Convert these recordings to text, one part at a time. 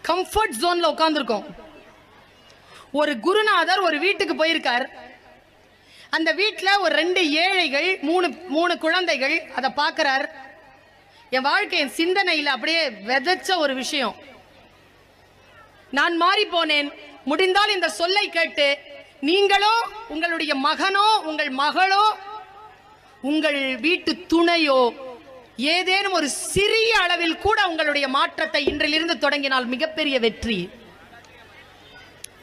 Comfort ஜோன்ல உட்கார்ந்துருக்கோம். ஒரு குருநாதர் ஒரு வீட்டுக்கு போயிருக்கார். அந்த வீட்டில் ஒரு 2 ஏழைகள், 3 குழந்தைகள். அதை பார்க்கிறார். என் வாழ்க்கையின் சிந்தனையில் அப்படியே விதைச்ச ஒரு விஷயம். நான் மாறி போனேன். முடிந்தால் இந்த சொல்லை கேட்டு நீங்களோ, உங்களுடைய மகனோ, உங்கள் மகளோ, உங்கள் வீட்டு துணையோ ஏதேனும் ஒரு சிறிய அளவில் கூட உங்களுடைய மாற்றத்தை இன்றிலிருந்து தொடங்கினால் மிகப்பெரிய வெற்றி.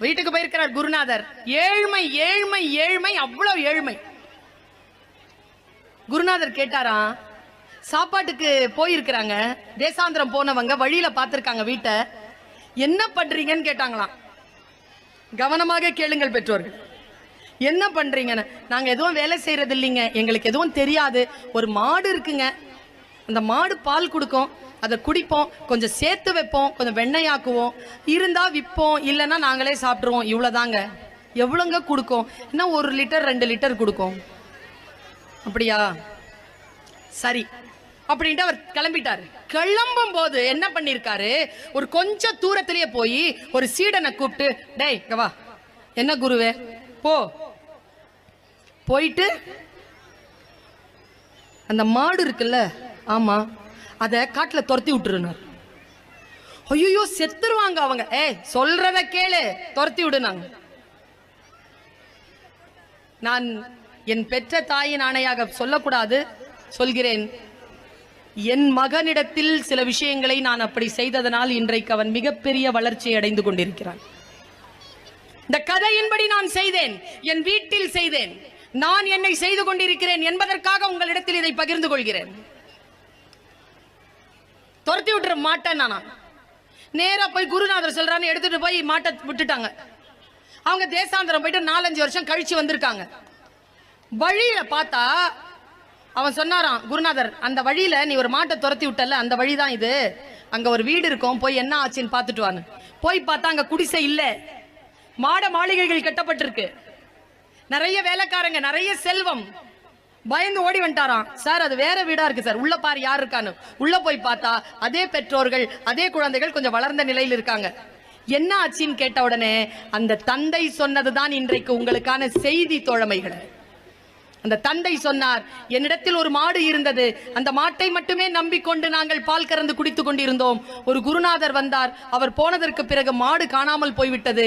வீட்டுக்கு போயிருக்கிறார் குருநாதர். ஏழ்மை ஏழ்மை ஏழ்மை, அவ்வளவு ஏழ்மை. குருநாதர் கேட்டாரா, சாப்பாட்டுக்கு போயிருக்கிறாங்க, தேசாந்திரம் போனவங்க வழியில பார்த்திருக்காங்க வீட்டை, என்ன பண்றீங்கன்னு கேட்டாங்களாம். கவனமாக கேளுங்கள் பெற்றோர்கள், என்ன பண்றீங்கன்னு. நாங்க எதுவும் வேலை செய்யறது இல்லைங்க, எங்களுக்கு எதுவும் தெரியாது. ஒரு மாடு இருக்குங்க, அந்த மாடு பால் கொடுக்கும், அதை குடிப்போம், கொஞ்சம் சேர்த்து வைப்போம், கொஞ்சம் வெண்ணெயாக்குவோம், இருந்தா விற்போம், இல்லைன்னா நாங்களே சாப்பிட்ருவோம், இவ்வளோதாங்க. எவ்வளோங்க கொடுக்கும்? என்ன 1 லிட்டர் 2 லிட்டர் கொடுக்கும். அப்படியா, சரி அப்படின்ட்டு அவர் கிளம்பிட்டாரு. கிளம்பும் போது என்ன பண்ணிருக்காரு, ஒரு கொஞ்சம் தூரத்திலேயே போய் ஒரு சீடனை கூப்பிட்டு, டேய் இங்க வா. என்ன குருவே? போ, போயிட்டு அந்த மாடு இருக்குல்ல, ஆமா, அதை காட்டில் துரத்தி விட்டுருனார். ஐயோ செத்துருவாங்க அவங்க. சொல்றத கேளு, துரத்தி விடுனாங்க. நான் என் பெற்ற தாயின் ஆணையாக சொல்லக்கூடாது, சொல்கிறேன். என் மகனிடத்தில் சில விஷயங்களை நான் அப்படி செய்ததனால் இன்றைக்கு அவன் மிகப்பெரிய வளர்ச்சியை அடைந்து கொண்டிருக்கிறான். இந்த கதையின்படி நான் செய்தேன், என் வீட்டில் செய்தேன், நான் என்னை செய்து கொண்டிருக்கிறேன் என்பதற்காக உங்களிடத்தில் இதை பகிர்ந்து கொள்கிறேன். துரத்தி விட்டுற மாட்டேன். நான் நேரா போய் குருநாதர் சொல்றான்னு எடுத்துட்டு போய் மாட்டை விட்டுட்டாங்க. அவங்க தேசாந்திரம் போயிட்டு 4-5 வருஷம் கழிச்சு வந்திருக்காங்க. வழியில பார்த்தா அவன் சொன்னாராம், குருநாதர் அந்த வழியில நீ ஒரு மாட்டை துரத்தி விட்டல, அந்த வழிதான் இது, அங்க ஒரு வீடு இருக்கும், போய் என்ன ஆச்சுன்னு பார்த்துட்டு வான்னு. போய் பார்த்தா அங்க குடிசை இல்ல, மாட மாளிகைகள் கட்டப்பட்டிருக்கு, நிறைய வேலைக்காரங்க, நிறைய செல்வம். பயந்து ஓடி வந்துட்டாராம். சார் அது வேற வீடா இருக்கு சார், உள்ள பாரு யார் இருக்கான்னு. உள்ள போய் பார்த்தா அதே பெற்றோர்கள், அதே குழந்தைகள், கொஞ்சம் வளர்ந்த நிலையில் இருக்காங்க. என்ன ஆச்சுன்னு கேட்ட உடனே அந்த தந்தை சொன்னதுதான் இன்றைக்கு உங்களுக்கான செய்தி தோழமைகளை. அந்த தந்தை சொன்னார், என்னிடத்தில் ஒரு மாடு இருந்தது, அந்த மாட்டை மட்டுமே நம்பிக்கொண்டு நாங்கள் பால் கறந்து குடித்துக் கொண்டிருந்தோம். ஒரு குருநாதர் வந்தார், அவர் போனதற்கு பிறகு மாடு காணாமல் போய்விட்டது.